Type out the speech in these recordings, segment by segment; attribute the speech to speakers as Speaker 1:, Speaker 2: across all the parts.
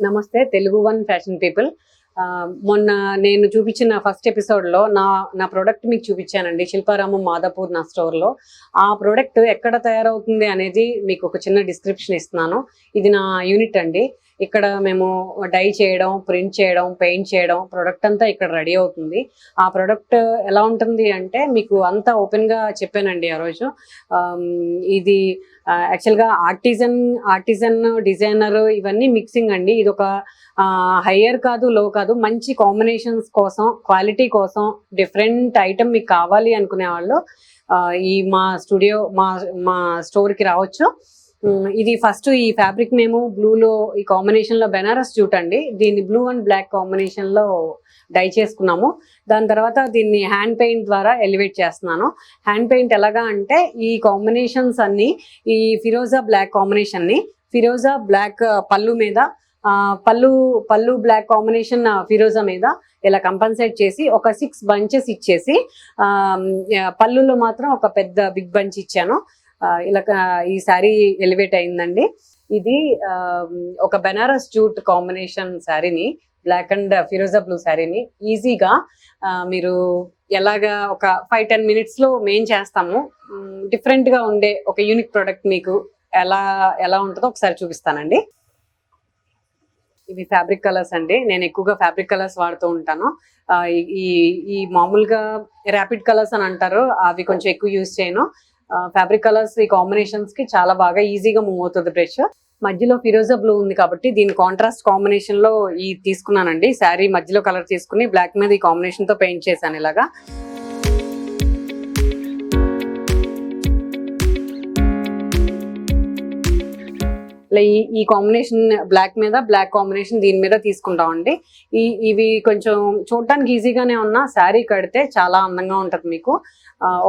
Speaker 1: నమస్తే Telugu one fashion people. మొన్న నేను చూపించిన ఫస్ట్ ఎపిసోడ్లో నా ప్రోడక్ట్ మీకు చూపించానండి, శిల్పారామం మాదాపూర్ నా స్టోర్లో. ఆ ప్రోడక్ట్ ఎక్కడ తయారవుతుంది అనేది మీకు ఒక చిన్న డిస్క్రిప్షన్ ఇస్తున్నాను. ఇది నా యూనిట్ అండి. ఇక్కడ మేము డై చేయడం, ప్రింట్ చేయడం, పెయింట్ చేయడం, ప్రోడక్ట్ అంతా ఇక్కడ రెడీ అవుతుంది. ఆ ప్రోడక్ట్ ఎలా ఉంటుంది అంటే మీకు అంతా ఓపెన్గా చెప్పానండి ఆ రోజు. ఇది యాక్చువల్గా ఆర్టిజన్ డిజైనర్ ఇవన్నీ మిక్సింగ్ అండి. ఇది ఒక హయ్యర్ కాదు, లో కాదు, మంచి కాంబినేషన్స్ కోసం, క్వాలిటీ కోసం, డిఫరెంట్ ఐటమ్ మీకు కావాలి అనుకునే వాళ్ళు ఈ మా స్టూడియో మా స్టోర్కి రావచ్చు. ఇది ఫస్ట్ ఈ ఫ్యాబ్రిక్ మేము బ్లూలో ఈ కాంబినేషన్లో బెనారస్ జూట్ అండి. దీన్ని బ్లూ అండ్ బ్లాక్ కాంబినేషన్లో డై చేసుకున్నాము. దాని తర్వాత దీన్ని హ్యాండ్ పెయింట్ ద్వారా ఎలివేట్ చేస్తున్నాను. హ్యాండ్ పెయింట్ ఎలాగా అంటే ఈ కాంబినేషన్స్ అన్ని, ఈ ఫిరోజా బ్లాక్ కాంబినేషన్ని ఫిరోజా బ్లాక్ పళ్ళు మీద, పళ్ళు బ్లాక్ కాంబినేషన్ ఫిరోజా మీద ఇలా కంపన్సేట్ చేసి ఒక 6 బంచెస్ ఇచ్చేసి పళ్ళులో మాత్రం ఒక పెద్ద బిగ్ బంచ్ ఇచ్చాను. ఇలా ఈ శారీ ఎలివేట్ అయిందండి. ఇది ఒక బెనారస్ జూట్ కాంబినేషన్ శారీని, బ్లాక్ అండ్ ఫిరోజా బ్లూ శారీని ఈజీగా మీరు ఎలాగా ఒక 5-10 మినిట్స్లో మేము చేస్తాము. డిఫరెంట్గా ఉండే ఒక యూనిక్ ప్రోడక్ట్ మీకు ఎలా ఉంటుందో ఒకసారి చూపిస్తానండి. ఇవి ఫ్యాబ్రిక్ కలర్స్ అండి. నేను ఎక్కువగా ఫ్యాబ్రిక్ కలర్స్ వాడుతూ ఉంటాను. ఈ మామూలుగా ర్యాపిడ్ కలర్స్ అని అంటారు, అవి కొంచెం ఎక్కువ యూజ్ చేయను. ఫ్యాబ్రిక్ కలర్స్ ఈ కాంబినేషన్స్ కి చాలా బాగా ఈజీగా మూవ్ అవుతుంది బ్రష్. మధ్యలో ఫిరోజా బ్లూ ఉంది కాబట్టి దీని కాంట్రాస్ట్ కాంబినేషన్ లో ఈ తీసుకున్నానండి. శారీ మధ్యలో కలర్ తీసుకుని బ్లాక్ మీద ఈ కాంబినేషన్ తో పెయింట్ చేశాను ఇలాగా. ఈ కాంబినేషన్ బ్లాక్ మీద బ్లాక్ కాంబినేషన్ దీని మీద తీసుకుంటామండి. ఇవి కొంచెం చూడటానికి ఈజీగానే ఉన్నా శారీ కడితే చాలా అందంగా ఉంటుంది మీకు.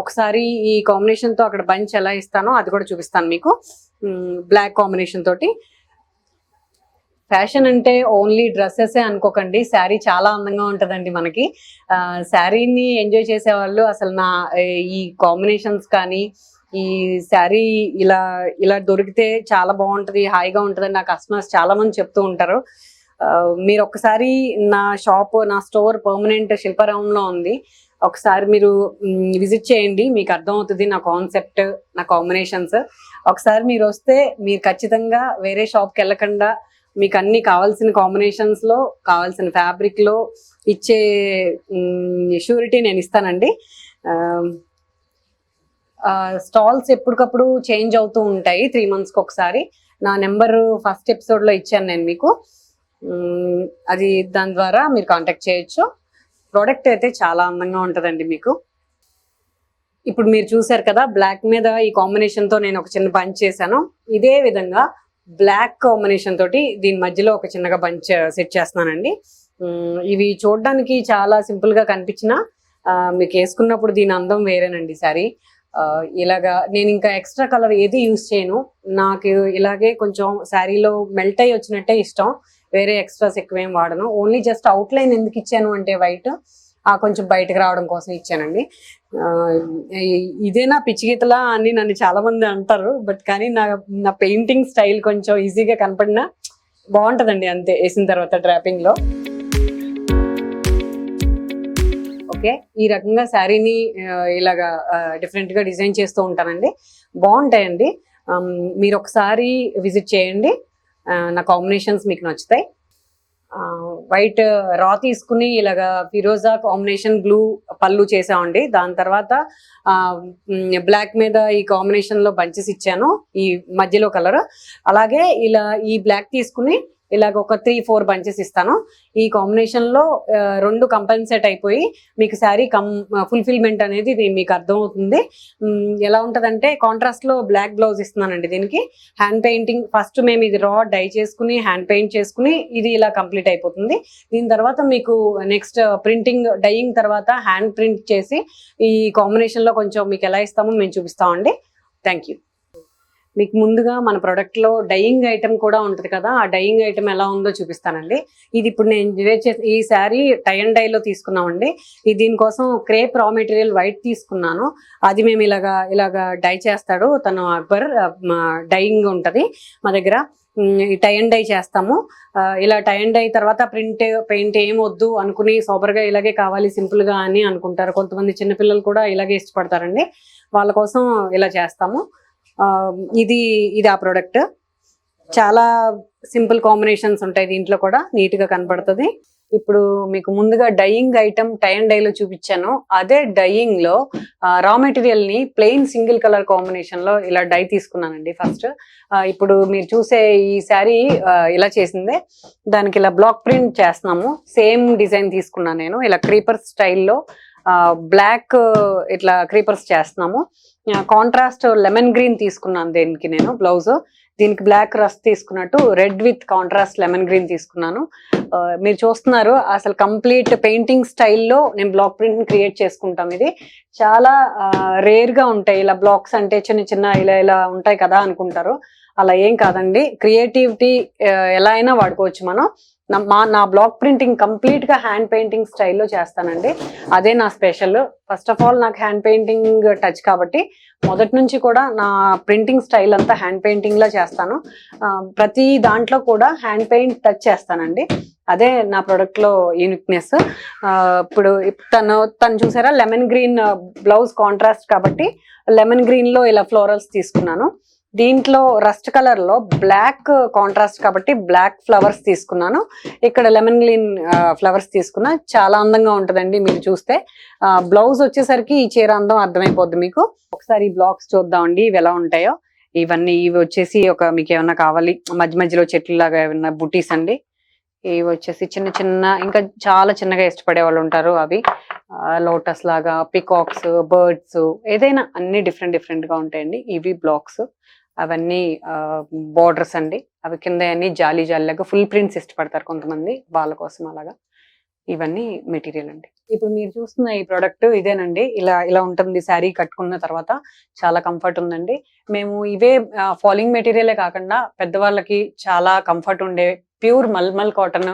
Speaker 1: ఒకసారి ఈ కాంబినేషన్ తో అక్కడ బంచ్ ఎలా ఇస్తానో అది కూడా చూపిస్తాను మీకు. బ్లాక్ కాంబినేషన్ తోటి ఫ్యాషన్ అంటే ఓన్లీ డ్రెస్సెసే అనుకోకండి, శారీ చాలా అందంగా ఉంటుందండి మనకి. శారీని ఎంజాయ్ చేసేవాళ్ళు అసలు ఈ కాంబినేషన్స్ కానీ, ఈ శారీ ఇలా దొరికితే చాలా బాగుంటుంది, హాయిగా ఉంటుంది. నా కస్టమర్స్ చాలా మంది చెప్తూ ఉంటారు. మీరు ఒకసారి నా స్టోర్ పర్మనెంట్ శిల్పారామంలో ఉంది, ఒకసారి మీరు విజిట్ చేయండి, మీకు అర్థమవుతుంది నా కాన్సెప్ట్, నా కాంబినేషన్స్. ఒకసారి మీరు వస్తే మీరు ఖచ్చితంగా వేరే షాప్కి వెళ్ళకుండా మీకు అన్ని కావాల్సిన కాంబినేషన్స్ లో, కావాల్సిన ఫ్యాబ్రిక్ లో ఇచ్చే షూరిటీ నేను ఇస్తానండి. స్టాల్స్ ఎప్పటికప్పుడు చేంజ్ అవుతూ ఉంటాయి, 3 monthsకి ఒకసారి. నా నెంబర్ ఫస్ట్ ఎపిసోడ్లో ఇచ్చాను నేను మీకు, అది దాని ద్వారా మీరు కాంటాక్ట్ చేయొచ్చు. ప్రోడక్ట్ అయితే చాలా అందంగా ఉంటుందండి మీకు. ఇప్పుడు మీరు చూసారు కదా, బ్లాక్ మీద ఈ కాంబినేషన్తో నేను ఒక చిన్న బంచ్ చేశాను. ఇదే విధంగా బ్లాక్ కాంబినేషన్ తోటి దీని మధ్యలో ఒక చిన్నగా బంచ్ సెట్ చేస్తున్నానండి. ఇవి చూడడానికి చాలా సింపుల్గా కనిపించినా మీకు వేసుకున్నప్పుడు దీని అందం వేరేనండి. సారీ ఇలాగా నేను ఇంకా ఎక్స్ట్రా కలర్ ఏది యూజ్ చేయను. నాకు ఇలాగే కొంచెం శారీలో మెల్ట్ అయ్యి వచ్చినట్టే ఇష్టం, వేరే ఎక్స్ట్రాస్ ఎక్కువేం వాడను. ఓన్లీ జస్ట్ అవుట్లైన్ ఎందుకు ఇచ్చాను అంటే వైట్ కొంచెం బయటకు రావడం కోసం ఇచ్చానండి. ఇదేనా పిచ్చి గీతలా అని నన్ను చాలా మంది అంటారు, బట్ కానీ నా పెయింటింగ్ స్టైల్ కొంచెం ఈజీగా కనపడినా బాగుంటుందండి అంతే, వేసిన తర్వాత డ్రాపింగ్ లో. ఓకే, ఈ రకంగా శారీని ఇలాగా డిఫరెంట్ గా డిజైన్ చేస్తూ ఉంటానండి, బాగుంటాయండి. మీరు ఒకసారి విజిట్ చేయండి, నా కాంబినేషన్స్ మీకు నచ్చుతాయి. వైట్ రా తీసుకుని ఇలాగా ఫిరోజా కాంబినేషన్ బ్లూ పళ్ళు చేసామండి. దాని తర్వాత బ్లాక్ మీద ఈ కాంబినేషన్ లో బంచెస్ ఇచ్చాను, ఈ మధ్యలో కలర్. అలాగే ఇలా ఈ బ్లాక్ తీసుకుని ఇలాగ ఒక 3-4 బంచెస్ ఇస్తాను. ఈ కాంబినేషన్ లో 2 కంపన్సేట్ అయిపోయి మీకు శారీ ఫుల్ఫిల్మెంట్ అనేది మీకు అర్థమవుతుంది. ఎలా ఉంటదంటే కాంట్రాస్ట్ లో బ్లాక్ బ్లౌజ్ ఇస్తున్నానండి. దీనికి హ్యాండ్ పెయింటింగ్ ఫస్ట్ మేము ఇది రా డై చేసుకుని హ్యాండ్ పెయింట్ చేసుకుని ఇది ఇలా కంప్లీట్ అయిపోతుంది. దీని తర్వాత మీకు నెక్స్ట్ ప్రింటింగ్ డైయింగ్ తర్వాత హ్యాండ్ ప్రింట్ చేసి ఈ కాంబినేషన్ లో కొంచెం మీకు ఎలా ఇస్తామో మేము చూపిస్తామండి. Thank you. మీకు ముందుగా మన ప్రోడక్ట్ లో డైయింగ్ ఐటమ్ కూడా ఉంటుంది కదా, ఆ డైయింగ్ ఐటమ్ ఎలా ఉందో చూపిస్తానండి. ఇది ఇప్పుడు నేను ఈ శారీ టై అండ్ డై లో తీసుకున్నామండి. దీనికోసం క్రేప్ రా మెటీరియల్ వైట్ తీసుకున్నాను. అది మేము ఇలాగా డై చేస్తాడు తను అక్బర్, డైయింగ్ ఉంటది మా దగ్గర. ఈ టై అండ్ డై చేస్తాము. ఇలా టై అండ్ డై తర్వాత ప్రింట్ పెయింట్ ఏం వద్దు అనుకుని సూపర్ గా ఇలాగే కావాలి సింపుల్ గా అని అనుకుంటారు. కొంతమంది చిన్నపిల్లలు కూడా ఇలాగే ఇష్టపడతారండి. వాళ్ళ కోసం ఇలా చేస్తాము. ఇది ఆ ప్రోడక్ట్ చాలా సింపుల్ కాంబినేషన్స్ ఉంటాయి దీంట్లో కూడా, నీట్ గా కనపడుతుంది. ఇప్పుడు మీకు ముందుగా dyeing item tie and dye లో చూపించాను. అదే డైయింగ్ లో రా మెటీరియల్ ని ప్లెయిన్ సింగిల్ కలర్ కాంబినేషన్ లో ఇలా డై తీసుకున్నానండి ఫస్ట్. ఇప్పుడు మీరు చూసే ఈ శారీ ఇలా చేసిందే, దానికి ఇలా బ్లాక్ ప్రింట్ చేస్తున్నాము. సేమ్ డిజైన్ తీసుకున్నాను నేను, ఇలా క్రీపర్ స్టైల్లో బ్లాక్ ఇట్లా క్రీపర్స్ చేస్తున్నాము. కాంట్రాస్ట్ లెమన్ గ్రీన్ తీసుకున్నాను దీనికి నేను బ్లౌజ్. దీనికి బ్లాక్ రస్ట్ తీసుకున్నట్టు red with contrast lemon green తీసుకున్నాను. మీరు చూస్తున్నారు అసలు కంప్లీట్ పెయింటింగ్ స్టైల్లో నేను బ్లాక్ ప్రింట్ క్రియేట్ చేసుకుంటాం. ఇది చాలా రేర్ గా ఉంటాయి ఇలా బ్లాక్స్ అంటే, చిన్న చిన్న ఇలా ఉంటాయి కదా అనుకుంటారు. అలా ఏం కాదండి, క్రియేటివిటీ ఎలా అయినా వాడుకోవచ్చు మనం. నా బ్లాక్ ప్రింటింగ్ కంప్లీట్ గా హ్యాండ్ పెయింటింగ్ స్టైల్లో చేస్తానండి. అదే నా స్పెషల్. ఫస్ట్ ఆఫ్ ఆల్ నాకు హ్యాండ్ పెయింటింగ్ టచ్ కాబట్టి మొదటి నుంచి కూడా నా ప్రింటింగ్ స్టైల్ అంతా హ్యాండ్ పెయింటింగ్ లా చేస్తాను. ప్రతి దాంట్లో కూడా హ్యాండ్ పెయింట్ టచ్ చేస్తానండి. అదే నా ప్రొడక్ట్ లో యూనిక్నెస్. ఇప్పుడు తను చూసారా లెమన్ గ్రీన్ బ్లౌజ్ కాంట్రాస్ట్ కాబట్టి లెమన్ గ్రీన్ లో ఇలా ఫ్లోరల్స్ తీసుకున్నాను. దీంట్లో రస్ట్ కలర్ లో బ్లాక్ కాంట్రాస్ట్ కాబట్టి బ్లాక్ ఫ్లవర్స్ తీసుకున్నాను. ఇక్కడ లెమన్ గ్రీన్ ఫ్లవర్స్ తీసుకున్నా. చాలా అందంగా ఉంటదండి మీరు చూస్తే. బ్లౌజ్ వచ్చేసరికి ఈ చీర అందం అర్థమైపోద్ది మీకు. ఒకసారి ఈ బ్లాక్స్ చూద్దామండి ఇవి ఎలా ఉంటాయో. ఇవి వచ్చేసి మీకు ఏమన్నా కావాలి మధ్య మధ్యలో చెట్లు లాగా ఏమన్నా బుటీస్ అండి. ఇవి వచ్చేసి చిన్న చిన్న, ఇంకా చాలా చిన్నగా ఇష్టపడే వాళ్ళు ఉంటారు అవి. లోటస్ లాగా, పికాక్స్, బర్డ్స్, ఏదైనా అన్ని డిఫరెంట్ గా ఉంటాయండి. ఇవి బ్లాక్స్. అవన్నీ బోర్డర్స్ అండి. అవి కింద అన్ని జాలీలాగా ఫుల్ ప్రింట్స్ ఇష్టపడతారు కొంతమంది, వాళ్ళ కోసం అలాగా. ఇవన్నీ మెటీరియల్ అండి. ఇప్పుడు మీరు చూస్తున్న ఈ ప్రోడక్ట్ ఇదేనండి. ఇలా ఉంటుంది శారీ కట్టుకున్న తర్వాత. చాలా కంఫర్ట్ ఉందండి. మేము ఇవే ఫాలింగ్ మెటీరియలే కాకుండా పెద్దవాళ్ళకి చాలా కంఫర్ట్ ఉండే ప్యూర్ మల్ కాటన్,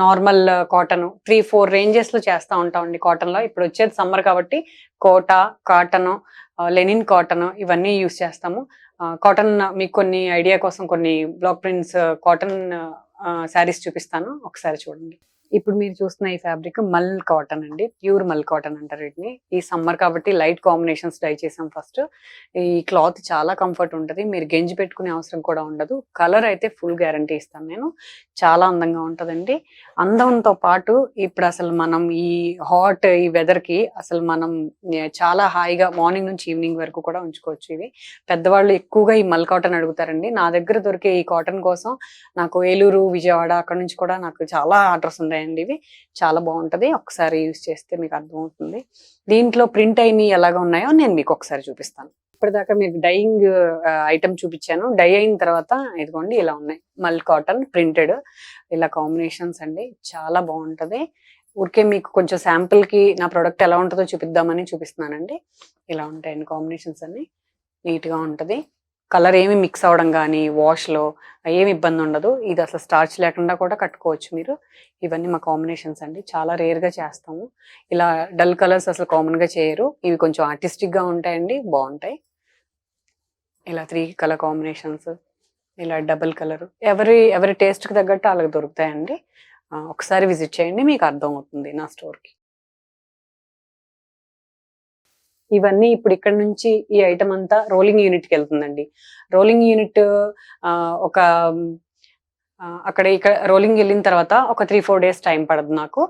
Speaker 1: నార్మల్ కాటన్ 3-4 రేంజెస్ లో చేస్తూ ఉంటామండి కాటన్ లో. ఇప్పుడు వచ్చేది సమ్మర్ కాబట్టి కోటా, కాటన్, లెనిన్ కాటన్ ఇవన్నీ యూస్ చేస్తాము. కాటన్ మీకు కొన్ని ఐడియా కోసం కొన్ని బ్లాక్ ప్రింట్స్ కాటన్ శారీస్ చూపిస్తాను, ఒకసారి చూడండి. ఇప్పుడు మీరు చూస్తున్న ఈ ఫ్యాబ్రిక్ మల్ కాటన్ అండి, ప్యూర్ మల్ కాటన్ అంటారు వీటిని. ఈ సమ్మర్ కాబట్టి లైట్ కాంబినేషన్స్ డై చేసాం ఫస్ట్. ఈ క్లాత్ చాలా కంఫర్ట్ ఉంటుంది, మీరు గెంజి పెట్టుకునే అవసరం కూడా ఉండదు. కలర్ అయితే ఫుల్ గ్యారంటీ ఇస్తాను నేను. చాలా అందంగా ఉంటుందండి. అందంతో పాటు ఇప్పుడు అసలు మనం ఈ హాట్ ఈ వెదర్ కి అసలు మనం చాలా హాయిగా మార్నింగ్ నుంచి ఈవినింగ్ వరకు కూడా ఉంచుకోవచ్చు. ఇవి పెద్దవాళ్ళు ఎక్కువగా ఈ మల్ కాటన్ అడుగుతారండి. నా దగ్గర దొరికే ఈ కాటన్ కోసం నాకు ఏలూరు, విజయవాడ అక్కడ నుంచి కూడా నాకు చాలా ఆర్డర్స్ ఉన్నాయండి. ఇవి చాలా బాగుంటది, ఒకసారి యూజ్ చేస్తే మీకు అర్థమవుతుంది. దీంట్లో ప్రింట్ అయినవి ఎలాగ ఉన్నాయో నేను మీకు ఒకసారి చూపిస్తాను. ఇప్పటిదాకా మీకు డైయింగ్ ఐటమ్ చూపించాను. డై అయిన తర్వాత ఇదిగోండి ఇలా ఉన్నాయి మల్ కాటన్ ప్రింటెడ్. ఇలా కాంబినేషన్స్ అండి, చాలా బాగుంటది. ఊరికే మీకు కొంచెం శాంపుల్ కి నా ప్రోడక్ట్ ఎలా ఉంటుందో చూపిద్దామని చూపిస్తున్నానండి. ఇలా ఉంటాయండి కాంబినేషన్స్ అన్ని, నీట్ గా ఉంటది. కలర్ ఏమి మిక్స్ అవడం కానీ వాష్ లో ఏమి ఇబ్బంది ఉండదు. ఇది అసలు స్టార్చ్ లేకుండా కూడా కట్టుకోవచ్చు మీరు. ఇవన్నీ మా కాంబినేషన్స్ అండి, చాలా రేర్ గా చేస్తాము. ఇలా డల్ కలర్స్ అసలు కామన్ గా చేయరు. ఇవి కొంచెం ఆర్టిస్టిక్ గా ఉంటాయండి, బాగుంటాయి. ఇలా 3 కలర్ కాంబినేషన్స్, ఇలా డబుల్ కలర్, ఎవరి టేస్ట్ కి తగ్గట్టు అలాగ దొరుకుతాయండి. ఒకసారి విజిట్ చేయండి, మీకు అర్థం అవుతుంది నా స్టోర్ కి. ఇవన్నీ ఇప్పుడు ఇక్కడ నుంచి ఈ ఐటమ్ అంతా రోలింగ్ యూనిట్ కి వెళ్తుందండి. రోలింగ్ యూనిట్ ఒక అక్కడ ఇక్కడ రోలింగ్ వెళ్ళిన తర్వాత ఒక 3-4 డేస్ టైం పడదు నాకు.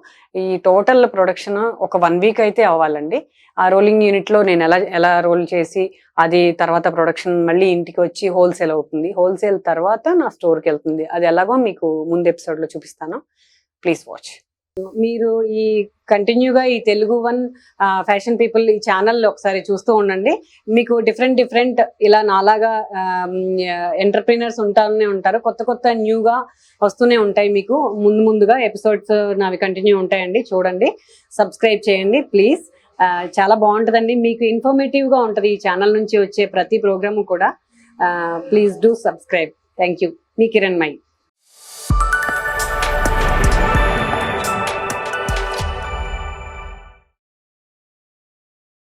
Speaker 1: ఈ టోటల్ ప్రొడక్షన్ ఒక 1 వీక్ అయితే అవ్వాలండి. ఆ రోలింగ్ యూనిట్ లో నేను ఎలా రోల్ చేసి అది తర్వాత ప్రొడక్షన్ మళ్ళీ ఇంటికి వచ్చి హోల్సేల్ అవుతుంది. హోల్సేల్ తర్వాత నా స్టోర్ కి వెళ్తుంది. అది ఎలాగో మీకు ముందు ఎపిసోడ్ లో చూపిస్తాను, ప్లీజ్ వాచ్. మీరు ఈ కంటిన్యూగా ఈ తెలుగు వన్ ఫ్యాషన్ పీపుల్ ఈ ఛానల్ ఒకసారి చూస్తూ ఉండండి. మీకు డిఫరెంట్ ఇలా నాలాగా ఎంటర్ప్రీనర్స్ ఉంటానే ఉంటారు. కొత్త న్యూగా వస్తూనే ఉంటాయి. మీకు ముందుగా ఎపిసోడ్స్ నావి కంటిన్యూ ఉంటాయండి, చూడండి, సబ్స్క్రైబ్ చేయండి ప్లీజ్. చాలా బాగుంటుందండి. మీకు ఇన్ఫర్మేటివ్ గా ఉంటది ఈ ఛానల్ నుంచి వచ్చే ప్రతి ప్రోగ్రామ్ కూడా. Please do subscribe. Thank you. Me Kiranmayi.